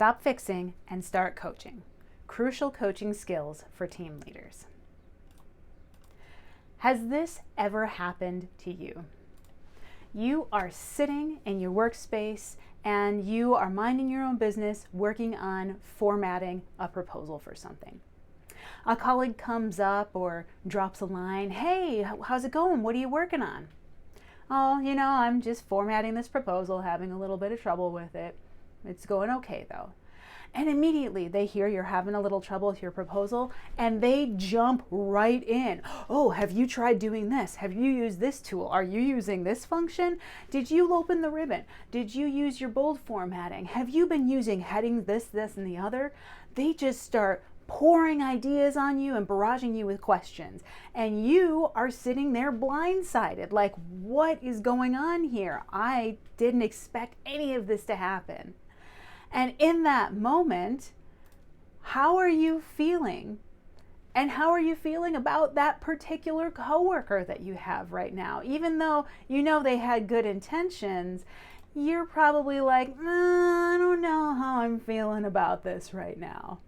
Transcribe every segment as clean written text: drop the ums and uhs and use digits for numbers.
Stop fixing and start coaching. Crucial coaching skills for team leaders. Has this ever happened to you? You are sitting in your workspace and you are minding your own business, working on formatting a proposal for something. A colleague comes up or drops a line, "Hey, how's it going? What are you working on?" "Oh, I'm just formatting this proposal, having a little bit of trouble with it. It's going okay though." And immediately they hear you're having a little trouble with your proposal and they jump right in. "Oh, have you tried doing this? Have you used this tool? Are you using this function? Did you open the ribbon? Did you use your bold formatting? Have you been using headings, this, and the other?" They just start pouring ideas on you and barraging you with questions. And you are sitting there blindsided, like, what is going on here? I didn't expect any of this to happen. And in that moment, how are you feeling? And how are you feeling about that particular coworker that you have right now? Even though they had good intentions, you're probably like, I don't know how I'm feeling about this right now.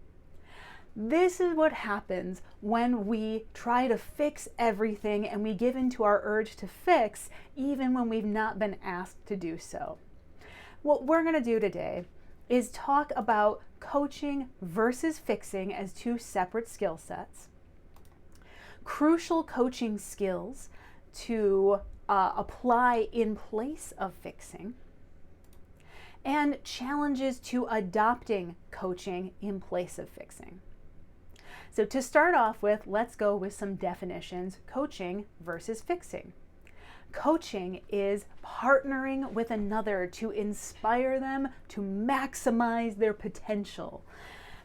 This is what happens when we try to fix everything and we give in to our urge to fix, even when we've not been asked to do so. What we're going to do today is talk about coaching versus fixing as two separate skill sets, crucial coaching skills to apply in place of fixing, and challenges to adopting coaching in place of fixing. So to start off with, let's go with some definitions: coaching versus fixing. Coaching is partnering with another to inspire them to maximize their potential.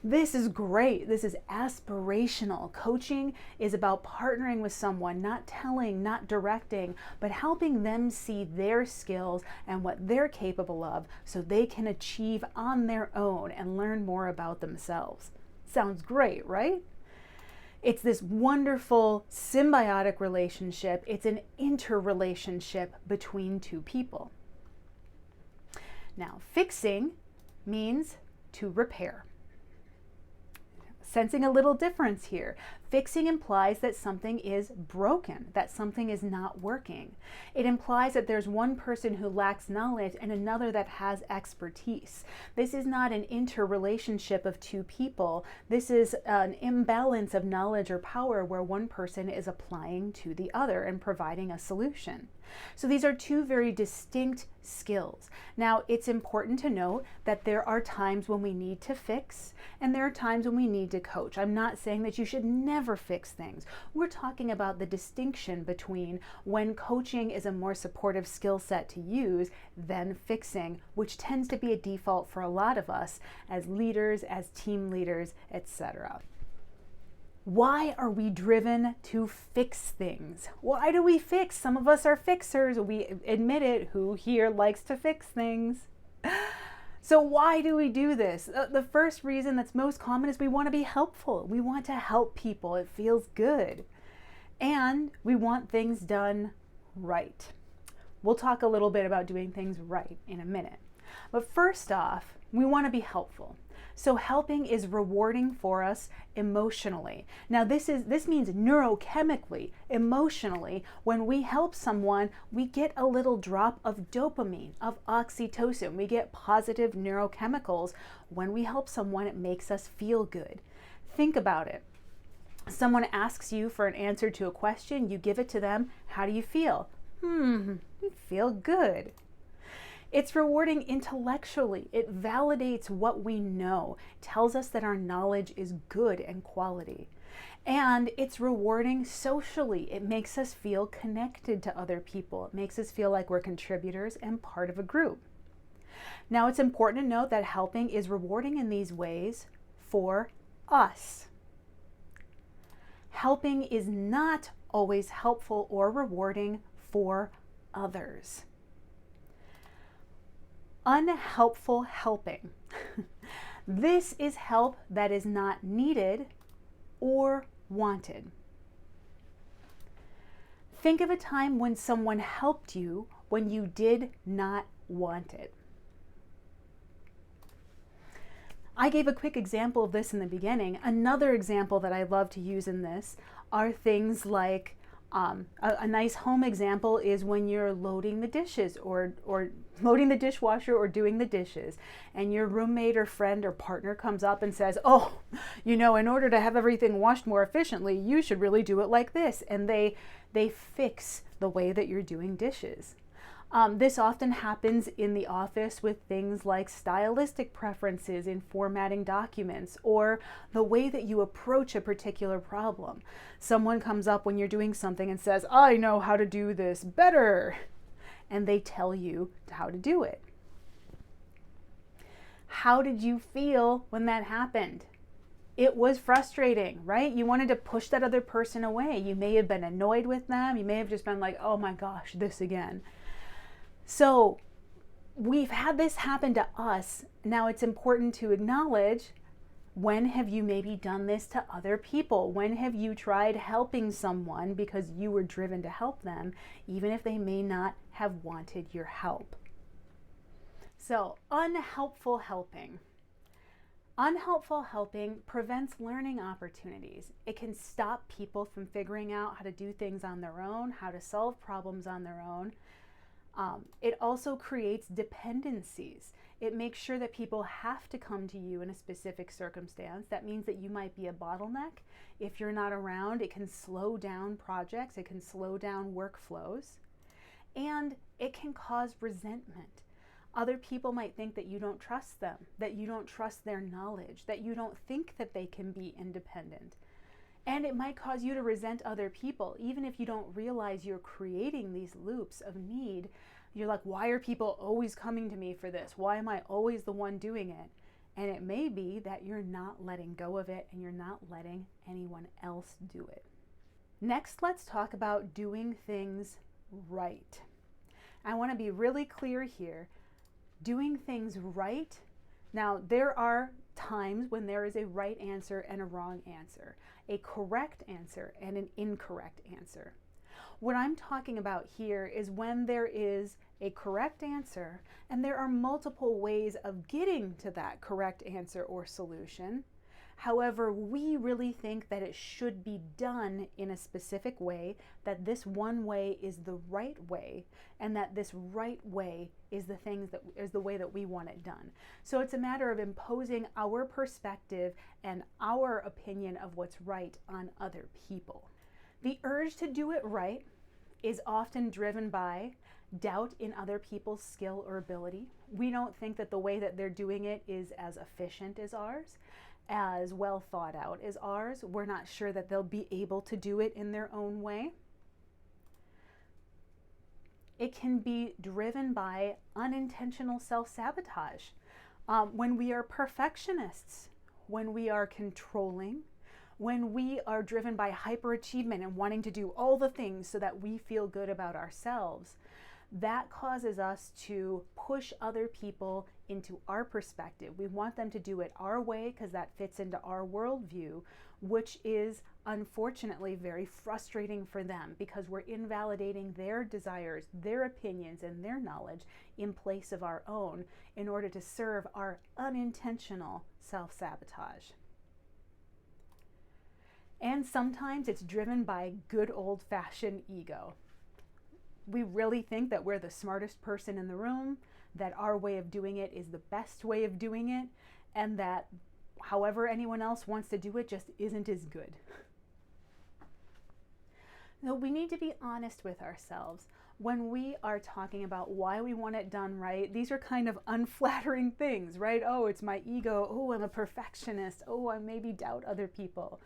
This is great. This is aspirational. Coaching is about partnering with someone, not telling, not directing, but helping them see their skills and what they're capable of so they can achieve on their own and learn more about themselves. Sounds great, right? It's this wonderful symbiotic relationship. It's an interrelationship between two people. Now, fixing means to repair. Sensing a little difference here. Fixing implies that something is broken, that something is not working. It implies that there's one person who lacks knowledge and another that has expertise. This is not an interrelationship of two people. This is an imbalance of knowledge or power where one person is applying to the other and providing a solution. So these are two very distinct skills. Now, it's important to note that there are times when we need to fix and there are times when we need to coach. I'm not saying that you should never fix things. We're talking about the distinction between when coaching is a more supportive skill set to use than fixing, which tends to be a default for a lot of us as leaders, as team leaders, etc. Why are we driven to fix things? Why do we fix? Some of us are fixers. We admit it. Who here likes to fix things? So why do we do this? The first reason that's most common is we want to be helpful. We want to help people. It feels good. And we want things done right. We'll talk a little bit about doing things right in a minute. But first off, we want to be helpful. So helping is rewarding for us emotionally. Now this means neurochemically, emotionally. When we help someone, we get a little drop of dopamine, of oxytocin. We get positive neurochemicals. When we help someone, it makes us feel good. Think about it. Someone asks you for an answer to a question, you give it to them. How do you feel? You feel good. It's rewarding intellectually. It validates what we know, tells us that our knowledge is good and quality. And it's rewarding socially. It makes us feel connected to other people. It makes us feel like we're contributors and part of a group. Now, it's important to note that helping is rewarding in these ways for us. Helping is not always helpful or rewarding for others. Unhelpful helping. This is help that is not needed or wanted. Think of a time when someone helped you when you did not want it. I gave a quick example of this in the beginning. Another example that I love to use in this are things like a nice home example is when you're loading the dishes or loading the dishwasher or doing the dishes, and your roommate or friend or partner comes up and says, oh, in order to have everything washed more efficiently, you should really do it like this. And they fix the way that you're doing dishes. This often happens in the office with things like stylistic preferences in formatting documents or the way that you approach a particular problem. Someone comes up when you're doing something and says, I know how to do this better, and they tell you how to do it. How did you feel when that happened? It was frustrating, right? You wanted to push that other person away. You may have been annoyed with them. You may have just been like, oh my gosh, this again. So we've had this happen to us. Now it's important to acknowledge, when have you maybe done this to other people? When have you tried helping someone because you were driven to help them, even if they may not have wanted your help? So unhelpful helping. Unhelpful helping prevents learning opportunities. It can stop people from figuring out how to do things on their own, how to solve problems on their own. It also creates dependencies. It makes sure that people have to come to you in a specific circumstance. That means that you might be a bottleneck. If you're not around, it can slow down projects, it can slow down workflows, and it can cause resentment. Other people might think that you don't trust them, that you don't trust their knowledge, that you don't think that they can be independent. And it might cause you to resent other people, even if you don't realize you're creating these loops of need. You're like, why are people always coming to me for this? Why am I always the one doing it? And it may be that you're not letting go of it and you're not letting anyone else do it. Next, let's talk about doing things right. I want to be really clear here. Doing things right. Now, there are times when there is a right answer and a wrong answer, a correct answer and an incorrect answer. What I'm talking about here is when there is a correct answer and there are multiple ways of getting to that correct answer or solution. However, we really think that it should be done in a specific way, that this one way is the right way, and that this right way is the way that we want it done. So it's a matter of imposing our perspective and our opinion of what's right on other people. The urge to do it right is often driven by doubt in other people's skill or ability. We don't think that the way that they're doing it is as efficient as ours, as well thought out as ours. We're not sure that they'll be able to do it in their own way. It can be driven by unintentional self-sabotage. When we are perfectionists, when we are controlling, when we are driven by hyperachievement and wanting to do all the things so that we feel good about ourselves, that causes us to push other people into our perspective. We want them to do it our way because that fits into our worldview, which is unfortunately very frustrating for them because we're invalidating their desires, their opinions, and their knowledge in place of our own in order to serve our unintentional self-sabotage. And sometimes it's driven by good old-fashioned ego. We really think that we're the smartest person in the room, that our way of doing it is the best way of doing it, and that however anyone else wants to do it just isn't as good. So we need to be honest with ourselves. When we are talking about why we want it done right, these are kind of unflattering things, right? Oh, it's my ego. Oh, I'm a perfectionist. Oh, I maybe doubt other people.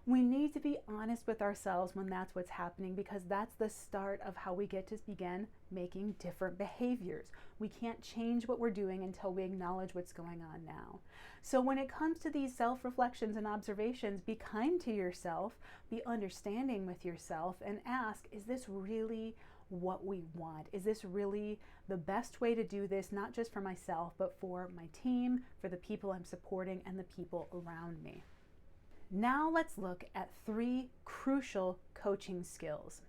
We need to be honest with ourselves when that's what's happening, because that's the start of how we get to begin making different behaviors. We can't change what we're doing until we acknowledge what's going on now. So when it comes to these self-reflections and observations, be kind to yourself, be understanding with yourself, and ask, is this really what we want? Is this really the best way to do this, not just for myself, but for my team, for the people I'm supporting, and the people around me? Now let's look at 3 crucial coaching skills.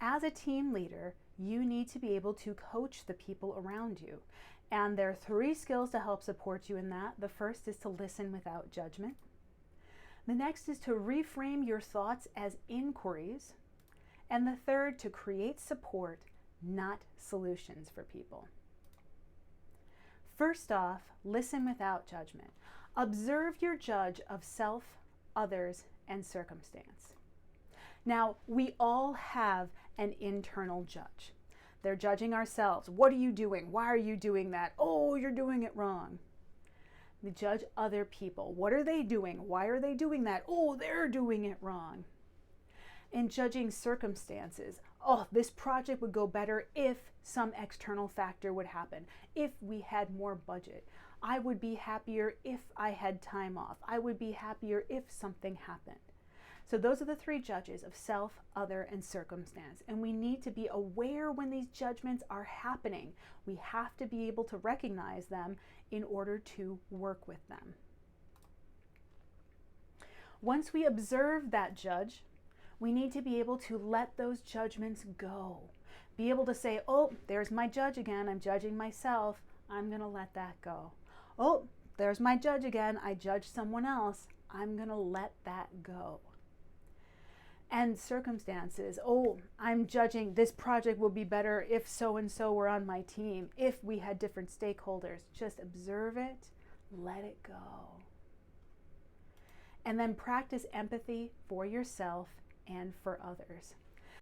As a team leader, you need to be able to coach the people around you. And there are 3 skills to help support you in that. The first is to listen without judgment. The next is to reframe your thoughts as inquiries. And the third, to create support, not solutions for people. First off, listen without judgment. Observe your judge of self, others, and circumstance. Now, we all have an internal judge. They're judging ourselves. What are you doing? Why are you doing that? Oh, you're doing it wrong. We judge other people. What are they doing? Why are they doing that? Oh, they're doing it wrong. And judging circumstances. Oh, this project would go better if some external factor would happen. If we had more budget. I would be happier if I had time off. I would be happier if something happened. So those are the 3 judges of self, other, and circumstance. And we need to be aware when these judgments are happening. We have to be able to recognize them in order to work with them. Once we observe that judge, we need to be able to let those judgments go. Be able to say, oh, there's my judge again. I'm judging myself. I'm going to let that go. Oh, there's my judge again. I judged someone else. I'm going to let that go. And circumstances. Oh, I'm judging this project will be better if so-and-so were on my team, if we had different stakeholders. Just observe it, let it go. And then practice empathy for yourself and for others.